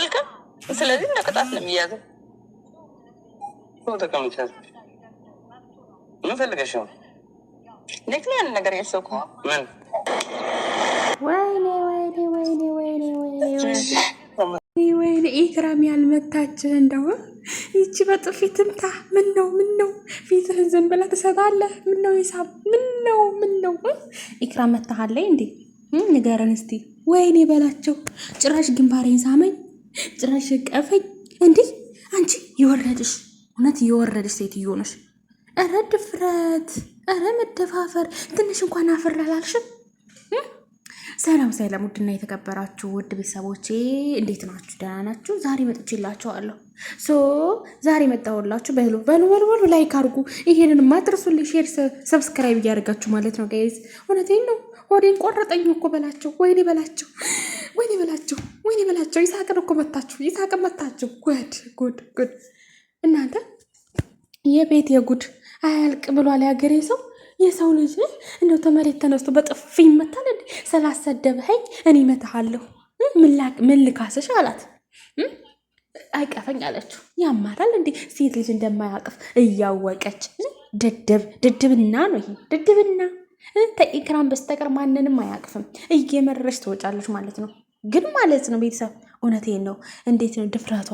አላልክም? ስለዚህ እንደ ቅጣት ነው የሚያዘው። ተቀምጫት ምን ፈልገሽ ነው? ልክ ነው ያንን ነገር ያሰብኩ ምን ወይኔ ወይኔ ወይኔ ወይኔ ወይኔ ወይኔ ኢክራም ያልመታችህ እንደው ይቺ በጥፊ ትምታ። ምን ነው ፊትህን ዝም ብለህ ትሰጣለህ? ምን ነው ይሳብ? ምን ነው ኢክራም መታሃለይ እንዴ? ንገረን እስቲ። ወይኔ በላቸው ጭራሽ ግንባሬን ሳመኝ፣ ጭራሽ ቀፈኝ። እንዴ አንቺ የወረድሽ እውነት የወረድሽ ሴትዮ ነሽ። ኧረ ድፍረት፣ ኧረ መደፋፈር። ትንሽ እንኳን አፍር አላልሽም? ሰላም ውድና የተከበራችሁ ውድ ቤተሰቦቼ እንዴት ናችሁ? ደህና ናችሁ? ዛሬ መጥቼላችኋለሁ። ዛሬ መጣሁላችሁ። በሉ ላይክ አድርጉ። ይሄንን ማትረሱልኝ ሼር፣ ሰብስክራይብ እያደረጋችሁ ማለት ነው ጋይዝ። እውነቴን ነው። ሆዴን ቆረጠኝ እኮ በላቸው። ወይኔ በላቸው። ይሳቅን እኮ መታችሁ። ጉድ እናንተ የቤት የጉድ አያልቅ ብሏል ያገሬ ሰው። የሰው ልጅ እንደው ተመሬት ተነስቶ በጥፊ ይመታል እንዴ? ስላሰደብኸኝ እኔ እመታሃለሁ። ምን ልካስሽ አላት። አይቀፈኝ አለችው። ያማራል እንዴ ሴት ልጅ እንደማያቅፍ እያወቀች። ድድብና ነው ይሄ፣ ድድብና። ከኢክራም በስተቀር ማንንም አያቅፍም። እየመረሽ ትወጫለች ማለት ነው። ግን ማለት ነው ቤተሰብ እውነቴን ነው። እንዴት ነው ድፍረቷ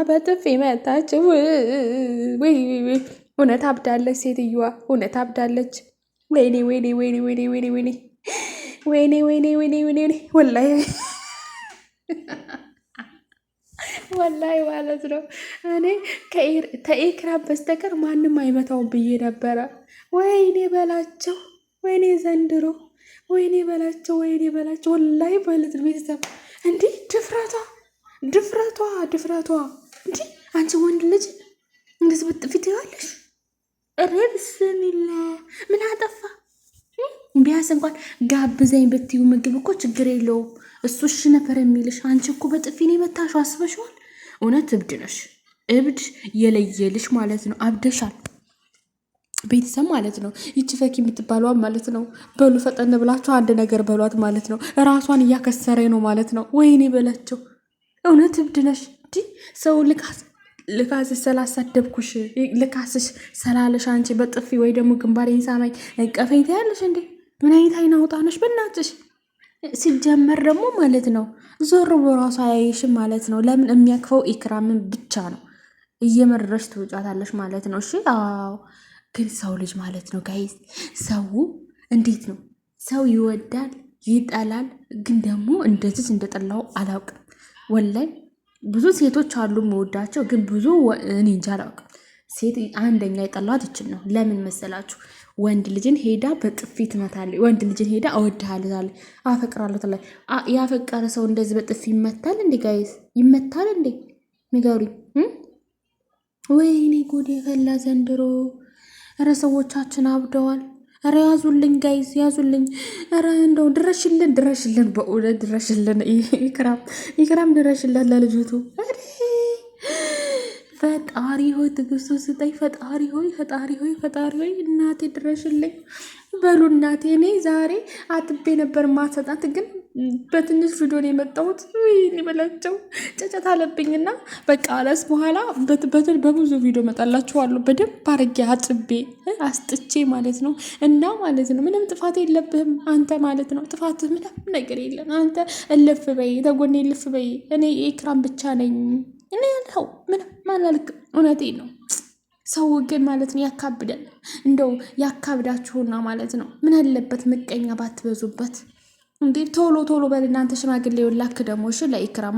በጥፊ መታችው። እውነት አብዳለች ሴትዮዋ፣ እውነት አብዳለች። ወይኔ ወላሂ ማለት ነው። እኔ ከኢክራም በስተቀር ማንም አይመታውም ብዬ ነበረ። ወይኔ በላቸው፣ ወይኔ ዘንድሮ፣ ወይኔ በላቸው ወላሂ ማለት ነው ቤተሰብ። እንዲህ ድፍረቷ እንዲህ አንቺ ወንድ ልጅ እንደዚህ በጥፊት ይዋለሽ? ኧረ ብስሚላ ምን አጠፋ? ቢያንስ እንኳን ጋብዘኝ ብትዩ ምግብ እኮ ችግር የለውም እሱ እሺ ነበር የሚልሽ። አንቺ እኮ በጥፊ ነው የመታሽው። አስበሽዋል? እውነት እብድ ነሽ፣ እብድ የለየልሽ ማለት ነው። አብደሻል ቤተሰብ ማለት ነው። ይቺ ፈኪ የምትባሏት ማለት ነው። በሉ ፈጠን ብላችሁ አንድ ነገር በሏት ማለት ነው። ራሷን እያከሰረ ነው ማለት ነው። ወይኔ በላቸው እውነት እብድ ነሽ። ሰው ልካስሽ ስላሳደብኩሽ ልካስሽ ስላለሽ አንቺ በጥፊ ወይ ደግሞ ግንባሬን ሳመኝ ቀፈኝ ትያለሽ እንዴ? ምን አይነት አይን አውጣነሽ በእናትሽ። ሲጀመር ደግሞ ማለት ነው ዞር በራሷ አያይሽም ማለት ነው። ለምን የሚያክፈው ኢክራምን ብቻ ነው። እየመረሽ ትውጫታለሽ ማለት ነው። እሺ አዎ። ግን ሰው ልጅ ማለት ነው ጋይስ፣ ሰው እንዴት ነው ሰው ይወዳል ይጠላል። ግን ደግሞ እንደዚህ እንደጠላው አላውቅም ወላይ። ብዙ ሴቶች አሉ መወዳቸው፣ ግን ብዙ እኔ እንጃ አላውቅም። ሴት አንደኛ የጠላት ይችል ነው። ለምን መሰላችሁ? ወንድ ልጅን ሄዳ በጥፊ ትመታለች። ወንድ ልጅን ሄዳ እወድሃለሁ አፈቅራለሁ ትላለች። ያፈቀረ ሰው እንደዚህ በጥፊ ይመታል እንዴ ጋይስ? ይመታል እንዴ? ንገሩኝ። ወይኔ ጉድ የፈላ ዘንድሮ። ኧረ ሰዎቻችን አብደዋል። ኧረ ያዙልኝ ጋይዝ ያዙልኝ። ኧረ እንደው ድረሽልን፣ በእውነት ድረሽልን። ኢክራም ድረሽልን ለልጅቱ። ፈጣሪ ሆይ ትግስቱ ስጠኝ። ፈጣሪ ሆይ እናቴ ድረሽልኝ በሉ። እናቴ እኔ ዛሬ አጥቤ ነበር ማሰጣት፣ ግን በትንሽ ቪዲዮ ነው የመጣሁት። ይህን በላቸው ጨጨት አለብኝና በቃ አለስ በኋላ በብዙ ቪዲዮ መጣላችኋለሁ። በደንብ አድርጌ አጥቤ አስጥቼ ማለት ነው። እና ማለት ነው ምንም ጥፋት የለብህም አንተ ማለት ነው። ጥፋትህ ምንም ነገር የለም። አንተ እልፍ በይ፣ ተጎኔ እልፍ በይ። እኔ ኢክራም ብቻ ነኝ። እኔ ያለው ምንም ማላልክ። እውነቴን ነው። ሰው ግን ማለት ነው ያካብዳል። እንደው ያካብዳችሁና ማለት ነው ምን አለበት ምቀኛ ባትበዙበት እንዴ? ቶሎ በል እናንተ ሽማግሌውን ላክ ደግሞ እሺ ለኢክራም